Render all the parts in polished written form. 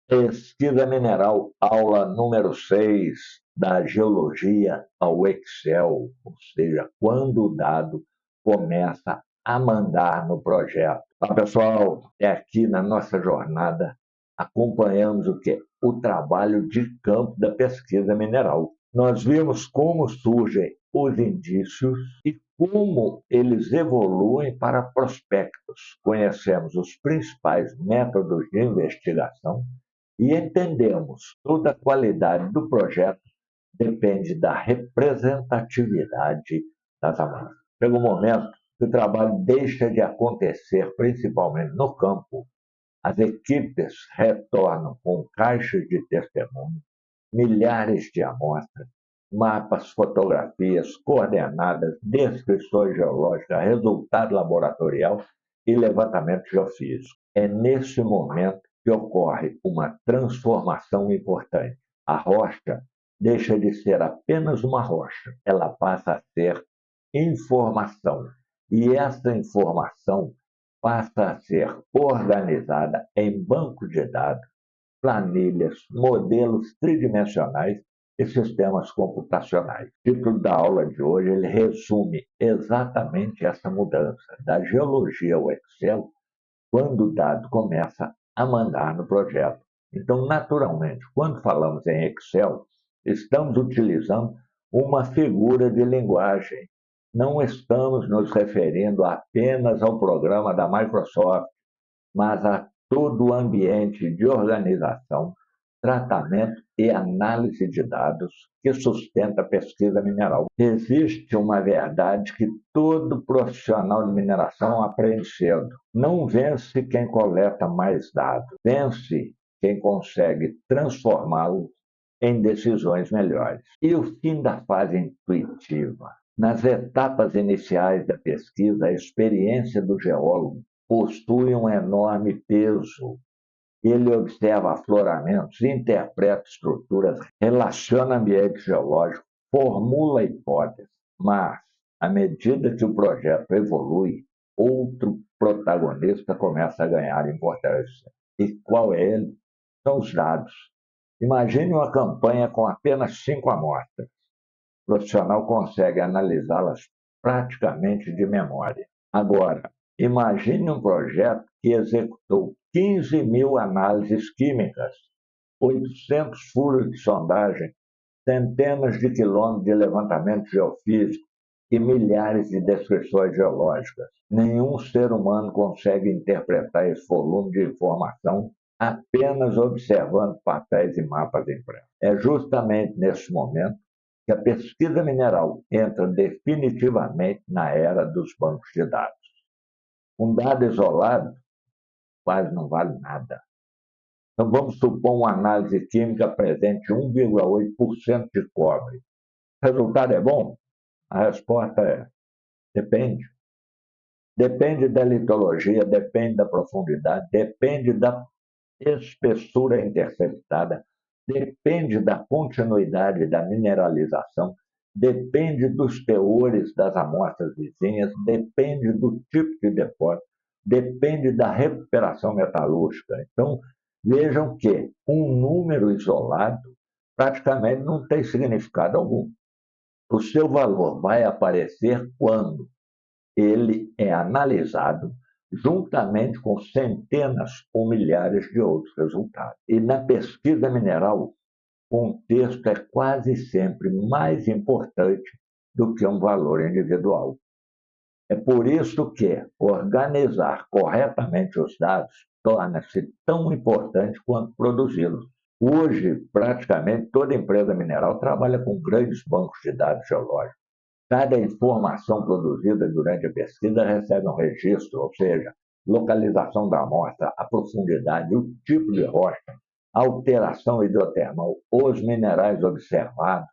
Pesquisa mineral, aula número 6 da geologia ao Excel, ou seja, quando o dado começa a mandar no projeto. Olá, pessoal, aqui na nossa jornada acompanhamos o quê? O trabalho de campo da pesquisa mineral. Nós vimos como surgem os indícios e como eles evoluem para prospectos. Conhecemos os principais métodos de investigação e entendemos toda a qualidade do projeto depende da representatividade das amostras. Chega um momento que o trabalho deixa de acontecer, principalmente no campo. As equipes retornam com caixas de testemunho, milhares de amostras, mapas, fotografias, coordenadas, descrições geológicas, resultado laboratorial e levantamento geofísico. É nesse momento que ocorre uma transformação importante. A rocha deixa de ser apenas uma rocha, ela passa a ser informação. E essa informação passa a ser organizada em banco de dados, planilhas, modelos tridimensionais e sistemas computacionais. O título da aula de hoje ele resume exatamente essa mudança da geologia ao Excel quando o dado começa a mandar no projeto. Então, naturalmente, quando falamos em Excel, estamos utilizando uma figura de linguagem. Não estamos nos referindo apenas ao programa da Microsoft, mas a todo o ambiente de organização, tratamento e análise de dados que sustenta a pesquisa mineral. Existe uma verdade que todo profissional de mineração aprende cedo. Não vence quem coleta mais dados, vence quem consegue transformá-los em decisões melhores. E o fim da fase intuitiva. Nas etapas iniciais da pesquisa, a experiência do geólogo possui um enorme peso. Ele observa afloramentos, interpreta estruturas, relaciona ambiente geológico, formula hipóteses, mas, à medida que o projeto evolui, outro protagonista começa a ganhar importância. E qual é ele? São os dados. Imagine uma campanha com apenas 5 amostras. O profissional consegue analisá-las praticamente de memória. Agora, imagine um projeto que executou 15.000 análises químicas, 800 furos de sondagem, centenas de quilômetros de levantamento geofísico e milhares de descrições geológicas. Nenhum ser humano consegue interpretar esse volume de informação apenas observando papéis e mapas impressos. É justamente nesse momento que a pesquisa mineral entra definitivamente na era dos bancos de dados. Um dado isolado quase não vale nada. Então, vamos supor uma análise química presente 1,8% de cobre. O resultado é bom? A resposta é: depende. Depende da litologia, depende da profundidade, depende da espessura interceptada, depende da continuidade da mineralização, depende dos teores das amostras vizinhas, depende do tipo de depósito, depende da recuperação metalúrgica. Então, vejam que um número isolado praticamente não tem significado algum. O seu valor vai aparecer quando ele é analisado juntamente com centenas ou milhares de outros resultados. E na pesquisa mineral, o contexto é quase sempre mais importante do que um valor individual. É por isso que organizar corretamente os dados torna-se tão importante quanto produzi-los. Hoje, praticamente toda empresa mineral trabalha com grandes bancos de dados geológicos. Cada informação produzida durante a pesquisa recebe um registro, ou seja, localização da amostra, a profundidade, o tipo de rocha, a alteração hidrotermal, os minerais observados,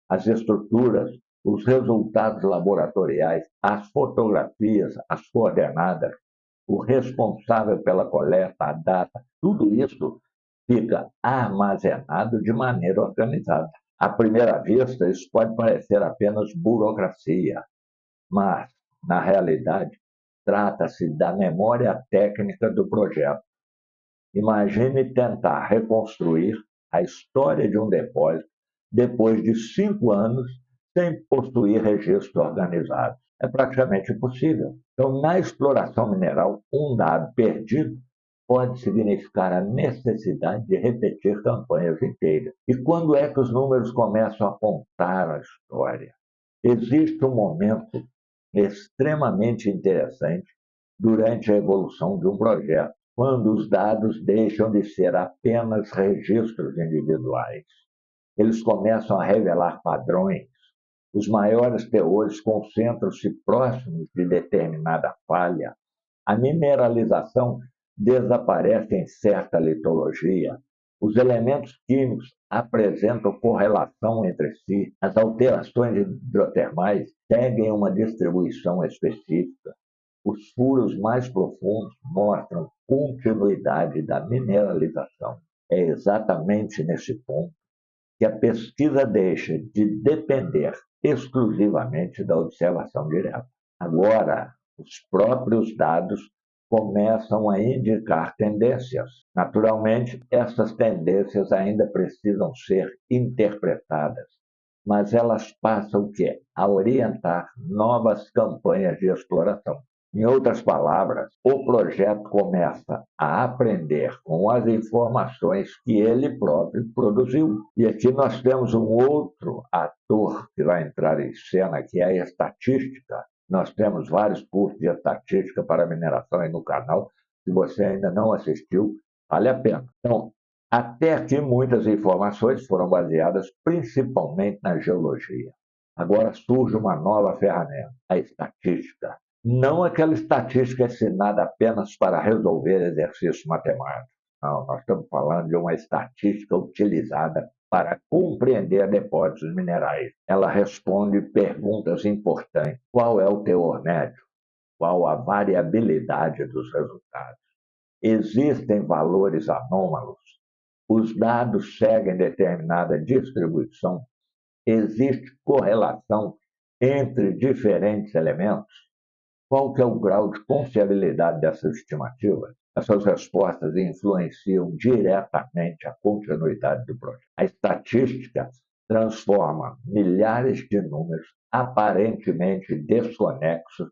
as estruturas, os resultados laboratoriais, as fotografias, as coordenadas, o responsável pela coleta, a data, tudo isso fica armazenado de maneira organizada. À primeira vista, isso pode parecer apenas burocracia, mas, na realidade, trata-se da memória técnica do projeto. Imagine tentar reconstruir a história de um depósito depois de 5 anos sem possuir registro organizado. É praticamente impossível. Então, na exploração mineral, um dado perdido pode significar a necessidade de repetir campanhas inteiras. E quando é que os números começam a contar a história? Existe um momento extremamente interessante durante a evolução de um projeto, quando os dados deixam de ser apenas registros individuais. Eles começam a revelar padrões. Os maiores teores concentram-se próximos de determinada falha. A mineralização desaparece em certa litologia. Os elementos químicos apresentam correlação entre si. As alterações hidrotermais seguem uma distribuição específica. Os furos mais profundos mostram continuidade da mineralização. É exatamente nesse ponto que a pesquisa deixa de depender exclusivamente da observação direta. Agora, os próprios dados começam a indicar tendências. Naturalmente, essas tendências ainda precisam ser interpretadas, mas elas passam o quê? A orientar novas campanhas de exploração. Em outras palavras, o projeto começa a aprender com as informações que ele próprio produziu. E aqui nós temos um outro ator que vai entrar em cena, que é a estatística. Nós temos vários cursos de estatística para mineração aí no canal. Se você ainda não assistiu, vale a pena. Então, até aqui muitas informações foram baseadas principalmente na geologia. Agora surge uma nova ferramenta, a estatística. Não aquela estatística ensinada apenas para resolver exercícios matemáticos. Não, nós estamos falando de uma estatística utilizada para compreender depósitos minerais. Ela responde perguntas importantes. Qual é o teor médio? Qual a variabilidade dos resultados? Existem valores anômalos? Os dados seguem determinada distribuição? Existe correlação entre diferentes elementos? Qual que é o grau de confiabilidade dessas estimativas? Essas respostas influenciam diretamente a continuidade do projeto. A estatística transforma milhares de números aparentemente desconexos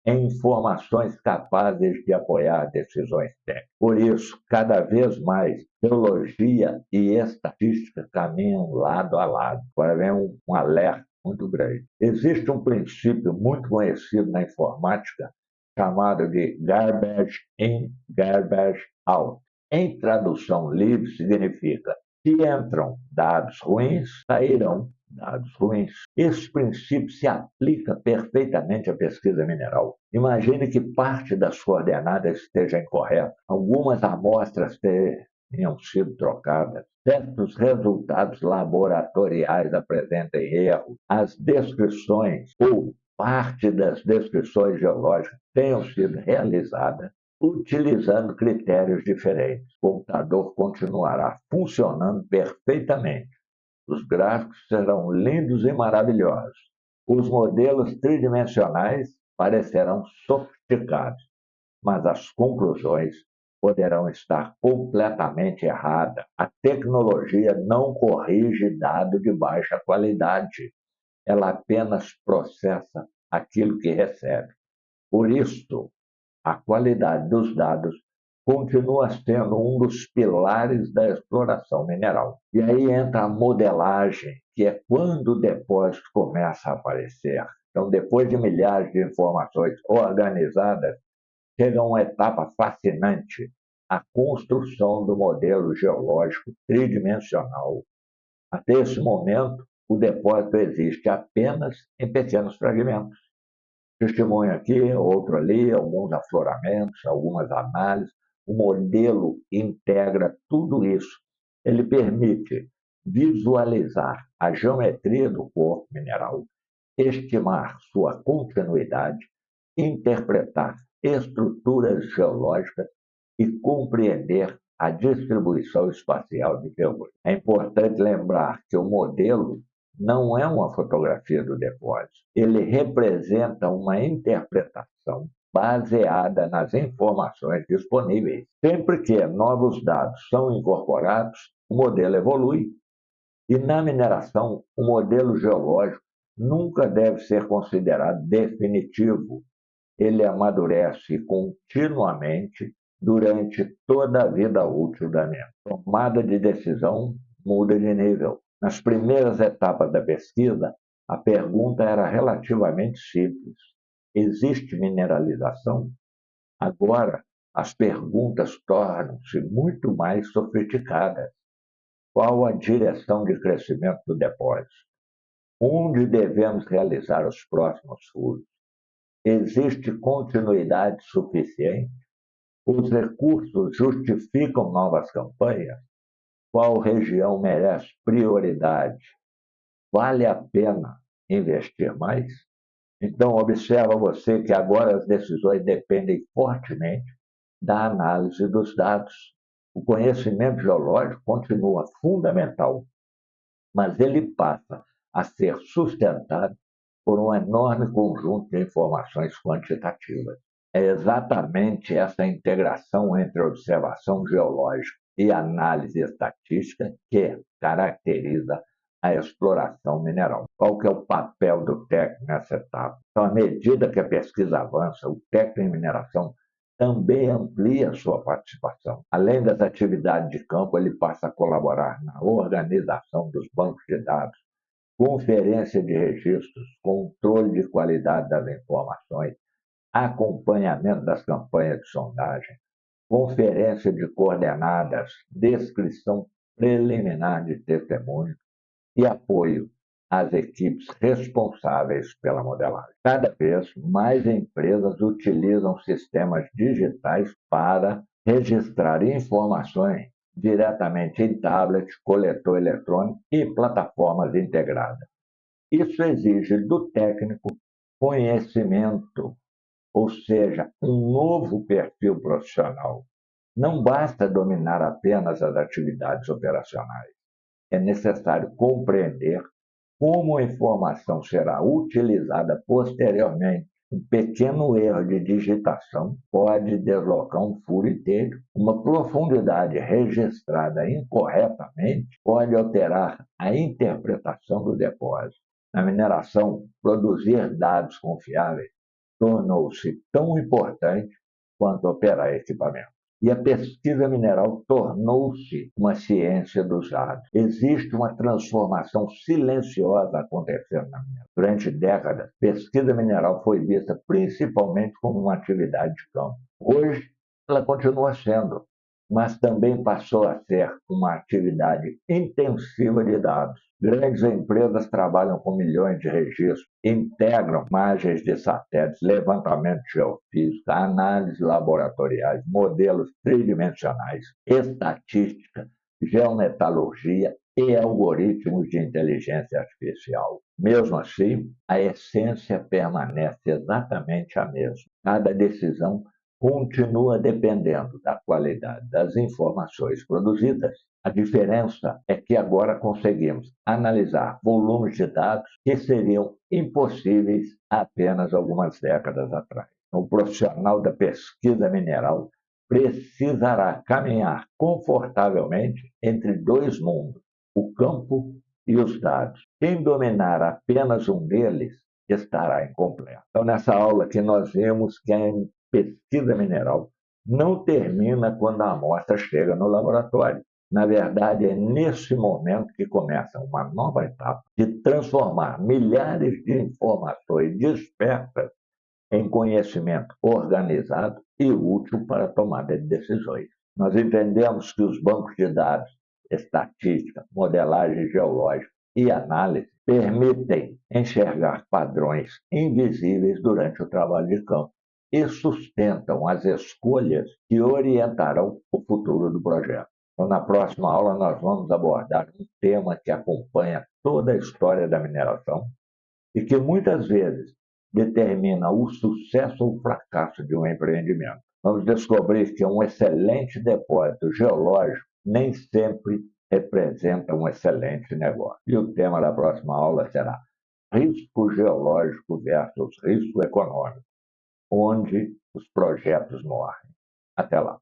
em informações capazes de apoiar decisões técnicas. Por isso, cada vez mais, geologia e estatística caminham lado a lado. Agora vem um alerta muito grande. Existe um princípio muito conhecido na informática chamado de garbage in, garbage out. Em tradução livre, significa: se entram dados ruins, sairão dados ruins. Esse princípio se aplica perfeitamente à pesquisa mineral. Imagine que parte das coordenadas esteja incorreta, algumas amostras tenham sido trocadas, certos resultados laboratoriais apresentem erro, as descrições ou parte das descrições geológicas tenham sido realizadas utilizando critérios diferentes. O computador continuará funcionando perfeitamente. Os gráficos serão lindos e maravilhosos. Os modelos tridimensionais parecerão sofisticados, mas as conclusões poderão estar completamente erradas. A tecnologia não corrige dado de baixa qualidade. Ela apenas processa aquilo que recebe. Por isso, a qualidade dos dados continua sendo um dos pilares da exploração mineral. E aí entra a modelagem, que é quando o depósito começa a aparecer. Então, depois de milhares de informações organizadas, chega uma etapa fascinante, a construção do modelo geológico tridimensional. Até esse momento, o depósito existe apenas em pequenos fragmentos. Testemunho aqui, outro ali, alguns afloramentos, algumas análises. O modelo integra tudo isso. Ele permite visualizar a geometria do corpo mineral, estimar sua continuidade, interpretar estruturas geológicas e compreender a distribuição espacial de teores. É importante lembrar que o modelo não é uma fotografia do depósito. Ele representa uma interpretação baseada nas informações disponíveis. Sempre que novos dados são incorporados, o modelo evolui. E na mineração, o modelo geológico nunca deve ser considerado definitivo. Ele amadurece continuamente durante toda a vida útil da minha. Tomada de decisão muda de nível. Nas primeiras etapas da pesquisa, a pergunta era relativamente simples: existe mineralização? Agora, as perguntas tornam-se muito mais sofisticadas. Qual a direção de crescimento do depósito? Onde devemos realizar os próximos furos? Existe continuidade suficiente? Os recursos justificam novas campanhas? Qual região merece prioridade? Vale a pena investir mais? Então, observa você que agora as decisões dependem fortemente da análise dos dados. O conhecimento geológico continua fundamental, mas ele passa a ser sustentado por um enorme conjunto de informações quantitativas. É exatamente essa integração entre observação geológica e análise estatística que caracteriza a exploração mineral. Qual que é o papel do técnico nessa etapa? Então, à medida que a pesquisa avança, o técnico em mineração também amplia sua participação. Além das atividades de campo, ele passa a colaborar na organização dos bancos de dados, conferência de registros, controle de qualidade das informações, acompanhamento das campanhas de sondagem, conferência de coordenadas, descrição preliminar de testemunho e apoio às equipes responsáveis pela modelagem. Cada vez mais empresas utilizam sistemas digitais para registrar informações diretamente em tablet, coletor eletrônico e plataformas integradas. Isso exige do técnico conhecimento, ou seja, um novo perfil profissional. Não basta dominar apenas as atividades operacionais. É necessário compreender como a informação será utilizada posteriormente. Um pequeno erro de digitação pode deslocar um furo inteiro. Uma profundidade registrada incorretamente pode alterar a interpretação do depósito. Na mineração, produzir dados confiáveis tornou-se tão importante quanto operar equipamento. E a pesquisa mineral tornou-se uma ciência dos dados. Existe uma transformação silenciosa acontecendo na mineração. Durante décadas, a pesquisa mineral foi vista principalmente como uma atividade de campo. Hoje, ela continua sendo, mas também passou a ser uma atividade intensiva de dados. Grandes empresas trabalham com milhões de registros, integram imagens de satélites, levantamento geofísico, análise laboratoriais, modelos tridimensionais, estatística, geometalurgia e algoritmos de inteligência artificial. Mesmo assim, a essência permanece exatamente a mesma. Cada decisão continua dependendo da qualidade das informações produzidas. A diferença é que agora conseguimos analisar volumes de dados que seriam impossíveis há apenas algumas décadas atrás. O profissional da pesquisa mineral precisará caminhar confortavelmente entre dois mundos, o campo e os dados. Quem dominar apenas um deles estará incompleto. Então, nessa aula aqui, nós vimos que a pesquisa mineral não termina quando a amostra chega no laboratório. Na verdade, é nesse momento que começa uma nova etapa de transformar milhares de informações dispersas em conhecimento organizado e útil para a tomada de decisões. Nós entendemos que os bancos de dados, estatística, modelagem geológica e análise permitem enxergar padrões invisíveis durante o trabalho de campo e sustentam as escolhas que orientarão o futuro do projeto. Então, na próxima aula, nós vamos abordar um tema que acompanha toda a história da mineração e que muitas vezes determina o sucesso ou o fracasso de um empreendimento. Vamos descobrir que um excelente depósito geológico nem sempre representa um excelente negócio. E o tema da próxima aula será risco geológico versus risco econômico. onde os projetos morrem. Até lá.